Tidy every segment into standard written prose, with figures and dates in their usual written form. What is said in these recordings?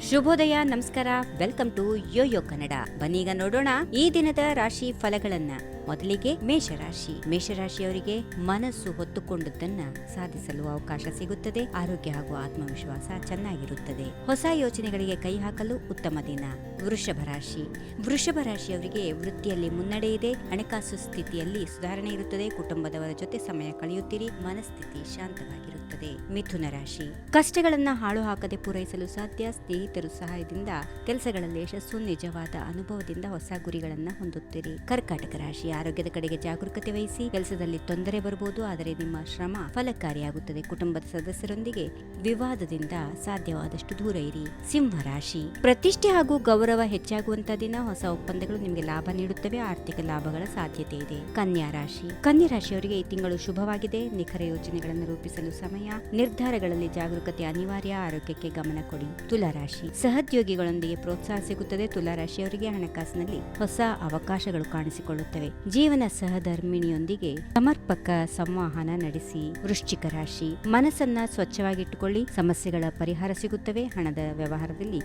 ಶುಭೋದಯ, ನಮಸ್ಕಾರ, welcome to Yoyo Kannada. ಬನ್ನೀಗ ನೋಡೋಣ ಈ ದಿನದ ರಾಶಿ ಫಲಗಳನ್ನ. ಮೊದಲಿಗೆ ಮೇಷರಾಶಿಯವರಿಗೆ ಮನಸ್ಸು ಹೊತ್ತುಕೊಂಡದ್ದನ್ನ ಸಾಧಿಸಲು ಅವಕಾಶ ಸಿಗುತ್ತದೆ. ಆರೋಗ್ಯ ಹಾಗೂ ಆತ್ಮವಿಶ್ವಾಸ ಚೆನ್ನಾಗಿರುತ್ತದೆ. ಹೊಸ ಯೋಚನೆಗಳಿಗೆ ಕೈ ಹಾಕಲು ಉತ್ತಮ ದಿನ. ವೃಷಭ ರಾಶಿಯವರಿಗೆ ವೃತ್ತಿಯಲ್ಲಿ ಮುನ್ನಡೆ ಇದೆ. ಹಣಕಾಸು ಸ್ಥಿತಿಯಲ್ಲಿ ಸುಧಾರಣೆ ಇರುತ್ತದೆ. ಕುಟುಂಬದವರ ಜೊತೆ ಸಮಯ ಕಳೆಯುತ್ತೀರಿ. ಮನಸ್ಥಿತಿ ಶಾಂತವಾಗಿರುತ್ತದೆ. ಮಿಥುನ ರಾಶಿ, ಕಷ್ಟಗಳನ್ನ ಹಾಳು ಹಾಕದೆ ಪೂರೈಸಲು ಸಾಧ್ಯ. ಸ್ನೇಹಿತರ ಸಹಾಯದಿಂದ ಕೆಲಸಗಳಲ್ಲಿ ಯಶಸ್ಸು. ನಿಜವಾದ ಅನುಭವದಿಂದ ಹೊಸ ಗುರಿಗಳನ್ನ ಹೊಂದುತ್ತೀರಿ. ಕರ್ಕಾಟಕ ರಾಶಿ, ಆರೋಗ್ಯದ ಕಡೆಗೆ ಜಾಗರೂಕತೆ ವಹಿಸಿ. ಕೆಲಸದಲ್ಲಿ ತೊಂದರೆ ಬರಬಹುದು, ಆದರೆ ನಿಮ್ಮ ಶ್ರಮ ಫಲಕಾರಿಯಾಗುತ್ತದೆ. ಕುಟುಂಬದ ಸದಸ್ಯರೊಂದಿಗೆ ವಿವಾದದಿಂದ ಸಾಧ್ಯವಾದಷ್ಟು ದೂರ ಇರಿ. ಸಿಂಹ ರಾಶಿ, ಪ್ರತಿಷ್ಠೆ ಹಾಗೂ ಗೌರವ ಹೆಚ್ಚಾಗುವಂತಹ ದಿನ. ಹೊಸ ಒಪ್ಪಂದಗಳು ನಿಮಗೆ ಲಾಭ ನೀಡುತ್ತವೆ. ಆರ್ಥಿಕ ಲಾಭಗಳ ಸಾಧ್ಯತೆ ಇದೆ. ಕನ್ಯಾ ರಾಶಿಯವರಿಗೆ ಈ ತಿಂಗಳು ಶುಭವಾಗಿದೆ. ನಿಖರ ಯೋಜನೆಗಳನ್ನು ರೂಪಿಸಲು ಸಮಯ. ನಿರ್ಧಾರಗಳಲ್ಲಿ ಜಾಗರೂಕತೆ ಅನಿವಾರ್ಯ. ಆರೋಗ್ಯಕ್ಕೆ ಗಮನ ಕೊಡಿ. ತುಲಾರಾಶಿ, ಸಹೋದ್ಯೋಗಿಗಳೊಂದಿಗೆ ಪ್ರೋತ್ಸಾಹ ಸಿಗುತ್ತದೆ. ತುಲಾರಾಶಿಯವರಿಗೆ ಹಣಕಾಸಿನಲ್ಲಿ ಹೊಸ ಅವಕಾಶಗಳು ಕಾಣಿಸಿಕೊಳ್ಳುತ್ತವೆ. ಜೀವನ ಸಹಧರ್ಮಿಣಿಯೊಂದಿಗೆ ಸಮರ್ಪಕ ಸಂವಹನ ನಡೆಸಿ. ವೃಶ್ಚಿಕ ರಾಶಿ, ಮನಸ್ಸನ್ನ ಸ್ವಚ್ಛವಾಗಿಟ್ಟುಕೊಳ್ಳಿ. ಸಮಸ್ಯೆಗಳ ಪರಿಹಾರ ಸಿಗುತ್ತವೆ. ಹಣದ ವ್ಯವಹಾರದಲ್ಲಿ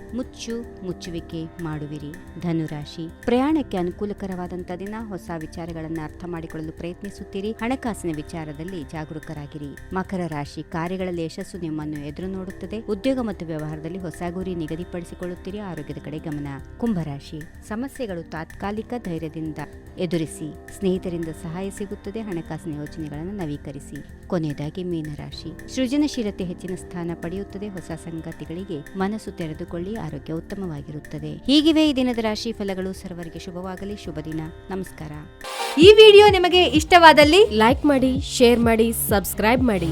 ಮುಚ್ಚುವಿಕೆ ಮಾಡುವಿರಿ. ಧನುರಾಶಿ, ಪ್ರಯಾಣಕ್ಕೆ ಅನುಕೂಲಕರವಾದಂತಹ ದಿನ. ಹೊಸ ವಿಚಾರಗಳನ್ನು ಅರ್ಥ ಮಾಡಿಕೊಳ್ಳಲು ಪ್ರಯತ್ನಿಸುತ್ತೀರಿ. ಹಣಕಾಸಿನ ವಿಚಾರದಲ್ಲಿ ಜಾಗರೂಕರಾಗಿರಿ. ಮಕರ ರಾಶಿ, ಕಾರ್ಯಗಳಲ್ಲಿ ಯಶಸ್ಸು ನಿಮ್ಮನ್ನು ಎದುರು ನೋಡುತ್ತದೆ. ಉದ್ಯೋಗ ಮತ್ತು ವ್ಯವಹಾರದಲ್ಲಿ ಹೊಸ ಗುರಿ ನಿಗದಿಪಡಿಸಿಕೊಳ್ಳುತ್ತೀರಿ. ಆರೋಗ್ಯದ ಕಡೆ ಗಮನ. ಕುಂಭರಾಶಿ, ಸಮಸ್ಯೆಗಳು ತಾತ್ಕಾಲಿಕ. ಧೈರ್ಯದಿಂದ ಎದುರಿಸಿ. ಸ್ನೇಹಿತರಿಂದ ಸಹಾಯ ಸಿಗುತ್ತದೆ. ಹಣಕಾಸಿನ ಯೋಜನೆಗಳನ್ನು ನವೀಕರಿಸಿ. ಕೊನೆಯದಾಗಿ ಮೀನರಾಶಿ, ಸೃಜನಶೀಲತೆ ಹೆಚ್ಚಿನ ಸ್ಥಾನ ಪಡೆಯುತ್ತದೆ. ಹೊಸ ಸಂಗತಿಗಳಿಗೆ ಮನಸ್ಸು ತೆರೆದುಕೊಳ್ಳಿ. ಆರೋಗ್ಯ ಉತ್ತಮವಾಗಿರುತ್ತದೆ. ಹೀಗಿವೆ ಈ ದಿನದ ರಾಶಿ ಫಲಗಳು. ಸರ್ವರಿಗೆ ಶುಭವಾಗಲಿ. ಶುಭ ದಿನ. ನಮಸ್ಕಾರ. ಈ ವಿಡಿಯೋ ನಿಮಗೆ ಇಷ್ಟವಾದಲ್ಲಿ ಲೈಕ್ ಮಾಡಿ, ಶೇರ್ ಮಾಡಿ, ಸಬ್ಸ್ಕ್ರೈಬ್ ಮಾಡಿ.